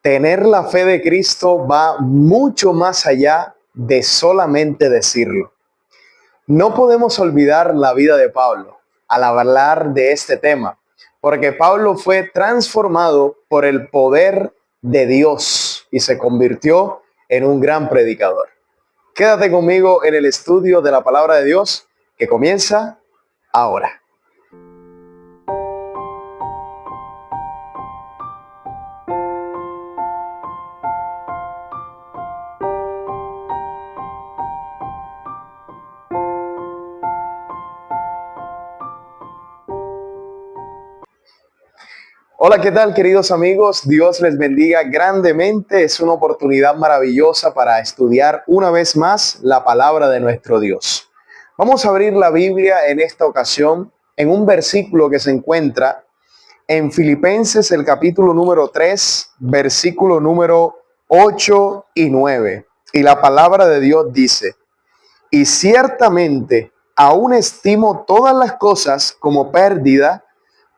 Tener la fe de Cristo va mucho más allá de solamente decirlo. No podemos olvidar la vida de Pablo al hablar de este tema, porque Pablo fue transformado por el poder de Dios y se convirtió en un gran predicador. Quédate conmigo en el estudio de la palabra de Dios que comienza ahora. Hola, ¿qué tal, queridos amigos? Dios les bendiga grandemente. Es una oportunidad maravillosa para estudiar una vez más la palabra de nuestro Dios. Vamos a abrir la Biblia en esta ocasión en un versículo que se encuentra en Filipenses, el capítulo número 3, versículo número 8 y 9. Y la palabra de Dios dice: y ciertamente aún estimo todas las cosas como pérdida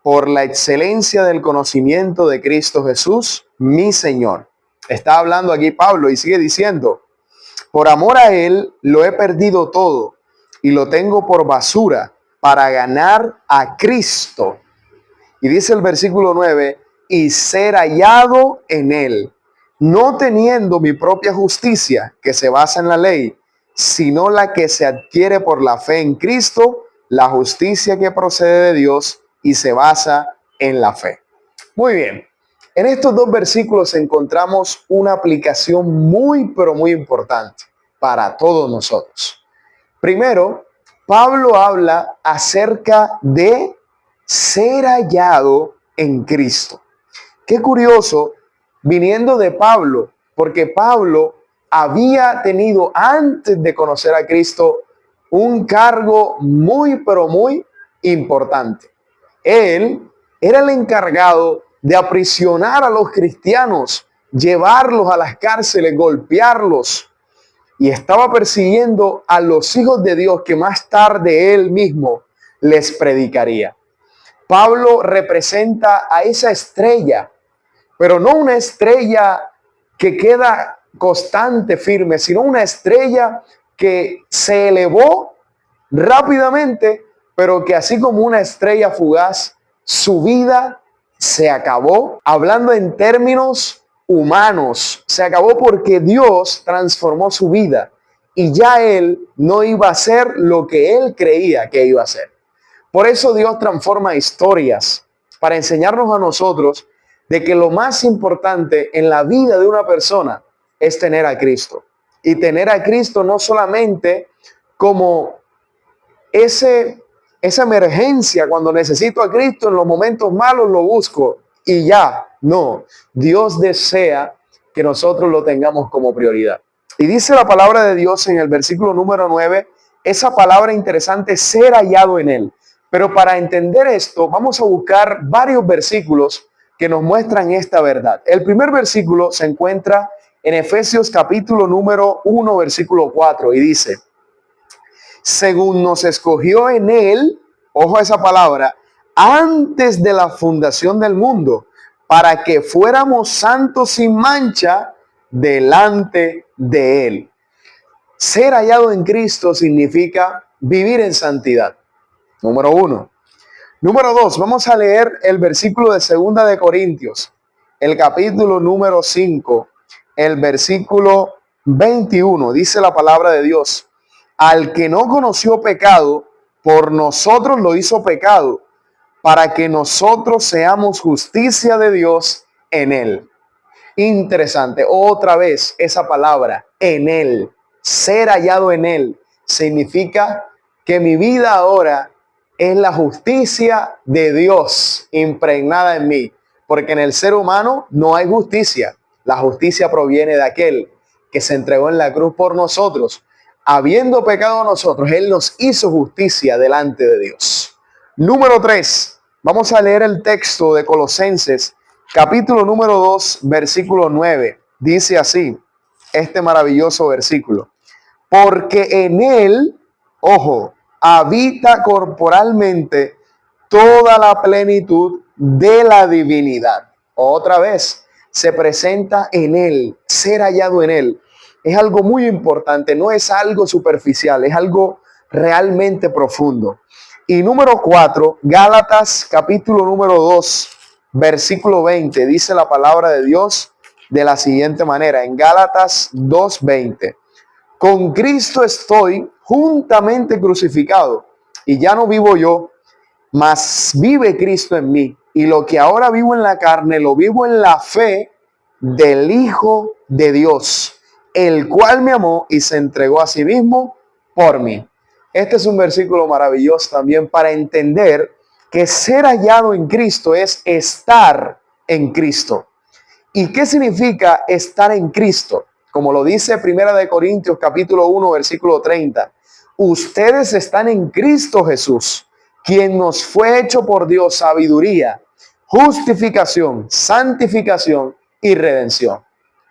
por la excelencia del conocimiento de Cristo Jesús, mi Señor. Está hablando aquí Pablo y sigue diciendo: por amor a Él lo he perdido todo y lo tengo por basura para ganar a Cristo. Y dice el versículo 9, y ser hallado en Él, no teniendo mi propia justicia que se basa en la ley, sino la que se adquiere por la fe en Cristo, la justicia que procede de Dios y se basa en la fe. Muy bien, en estos dos versículos encontramos una aplicación muy, pero muy importante para todos nosotros. Primero, Pablo habla acerca de ser hallado en Cristo. Qué curioso, viniendo de Pablo, porque Pablo había tenido antes de conocer a Cristo un cargo muy, pero muy importante. Él era el encargado de aprisionar a los cristianos, llevarlos a las cárceles, golpearlos, y estaba persiguiendo a los hijos de Dios que más tarde él mismo les predicaría. Pablo representa a esa estrella, pero no una estrella que queda constante, firme, sino una estrella que se elevó rápidamente, pero que así como una estrella fugaz, su vida se acabó. Hablando en términos humanos, se acabó porque Dios transformó su vida y ya él no iba a ser lo que él creía que iba a ser. Por eso Dios transforma historias para enseñarnos a nosotros de que lo más importante en la vida de una persona es tener a Cristo. Y tener a Cristo no solamente como esa emergencia, cuando necesito a Cristo en los momentos malos lo busco y ya. No, Dios desea que nosotros lo tengamos como prioridad. Y dice la palabra de Dios en el versículo número 9, esa palabra interesante, ser hallado en Él. Pero para entender esto, vamos a buscar varios versículos que nos muestran esta verdad. El primer versículo se encuentra en Efesios capítulo número 1, versículo 4, y dice: según nos escogió en Él, ojo a esa palabra, antes de la fundación del mundo, para que fuéramos santos sin mancha delante de Él. Ser hallado en Cristo significa vivir en santidad. Número 1. Número 2, vamos a leer el versículo de 2 de Corintios, el capítulo número 5, el versículo 21. Dice la palabra de Dios: al que no conoció pecado, por nosotros lo hizo pecado, para que nosotros seamos justicia de Dios en él. Interesante, otra vez esa palabra, en él, ser hallado en él, significa que mi vida ahora es la justicia de Dios impregnada en mí, porque en el ser humano no hay justicia. La justicia proviene de aquel que se entregó en la cruz por nosotros. Habiendo pecado nosotros, Él nos hizo justicia delante de Dios. Número 3, vamos a leer el texto de Colosenses, capítulo número 2, versículo 9. Dice así, este maravilloso versículo: porque en Él, ojo, habita corporalmente toda la plenitud de la divinidad. Otra vez, se presenta en Él, ser hallado en Él. Es algo muy importante, no es algo superficial, es algo realmente profundo. Y número 4, Gálatas capítulo número 2, versículo 20, dice la palabra de Dios de la siguiente manera, en Gálatas 2:20. Con Cristo estoy juntamente crucificado, y ya no vivo yo, mas vive Cristo en mí. Y lo que ahora vivo en la carne, lo vivo en la fe del Hijo de Dios, el cual me amó y se entregó a sí mismo por mí. Este es un versículo maravilloso también para entender que ser hallado en Cristo es estar en Cristo. ¿Y qué significa estar en Cristo? Como lo dice Primera de Corintios capítulo 1 versículo 30. Ustedes están en Cristo Jesús, quien nos fue hecho por Dios sabiduría, justificación, santificación y redención.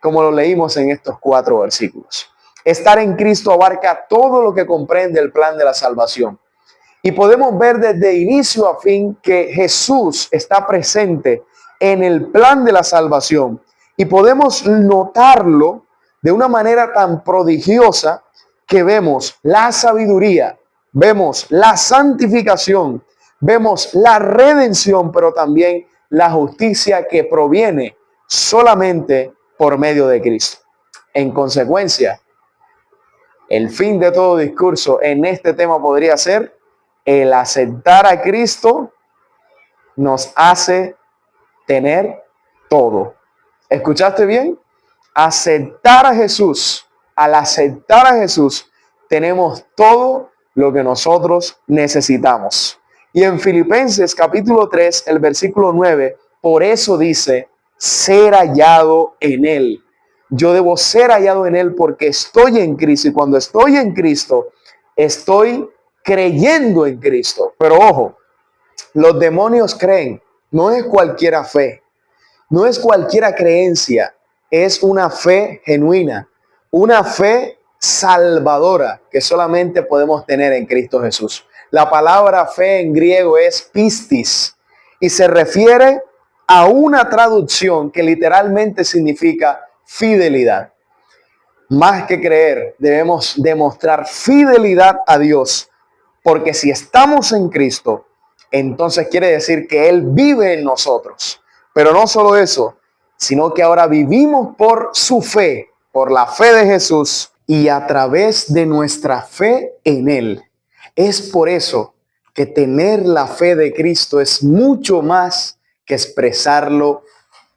Como lo leímos en estos 4 versículos. Estar en Cristo abarca todo lo que comprende el plan de la salvación. Y podemos ver desde inicio a fin que Jesús está presente en el plan de la salvación. Y podemos notarlo de una manera tan prodigiosa que vemos la sabiduría, vemos la santificación, vemos la redención, pero también la justicia que proviene solamente por medio de Cristo. En consecuencia, el fin de todo discurso en este tema podría ser: el aceptar a Cristo nos hace tener todo. ¿Escuchaste bien? Aceptar a Jesús. Al aceptar a Jesús, tenemos todo lo que nosotros necesitamos. Y en Filipenses capítulo 3, el versículo 9, por eso dice, ser hallado en Él. Yo debo ser hallado en Él porque estoy en Cristo. Y cuando estoy en Cristo, estoy creyendo en Cristo. Pero ojo, los demonios creen. No es cualquiera fe. No es cualquiera creencia. Es una fe genuina. Una fe salvadora que solamente podemos tener en Cristo Jesús. La palabra fe en griego es pistis y se refiere a una traducción que literalmente significa fidelidad. Más que creer, debemos demostrar fidelidad a Dios, porque si estamos en Cristo, entonces quiere decir que Él vive en nosotros. Pero no solo eso, sino que ahora vivimos por su fe, por la fe de Jesús y a través de nuestra fe en Él. Es por eso que tener la fe de Cristo es mucho más que expresarlo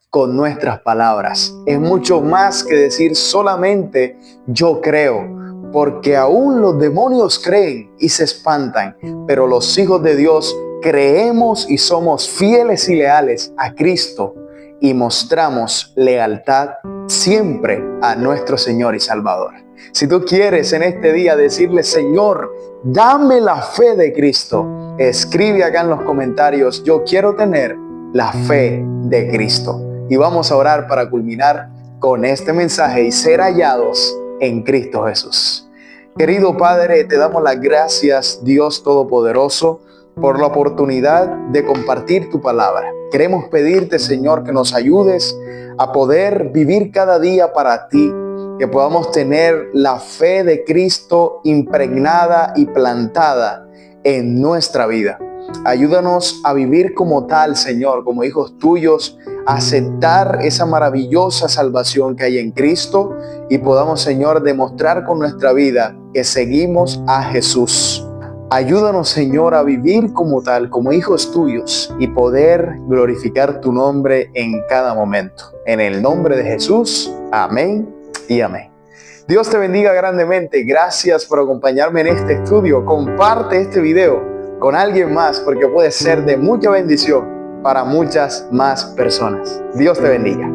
con nuestras palabras. Es mucho más que decir solamente yo creo, porque aún los demonios creen y se espantan, pero los hijos de Dios creemos y somos fieles y leales a Cristo y mostramos lealtad siempre a nuestro Señor y Salvador. Si tú quieres en este día decirle, Señor, dame la fe de Cristo, escribe acá en los comentarios, yo quiero tener la fe de Cristo. Y vamos a orar para culminar con este mensaje y ser hallados en Cristo Jesús. Querido Padre, te damos las gracias, Dios Todopoderoso, por la oportunidad de compartir tu palabra. Queremos pedirte, Señor, que nos ayudes a poder vivir cada día para ti, que podamos tener la fe de Cristo impregnada y plantada en nuestra vida. Ayúdanos a vivir como tal, Señor, como hijos tuyos, a aceptar esa maravillosa salvación que hay en Cristo y podamos, Señor, demostrar con nuestra vida que seguimos a Jesús. Ayúdanos, Señor, a vivir como tal, como hijos tuyos y poder glorificar tu nombre en cada momento. En el nombre de Jesús, amén y amén. Dios te bendiga grandemente. Gracias por acompañarme en este estudio. Comparte este video con alguien más porque puede ser de mucha bendición para muchas más personas. Dios te bendiga.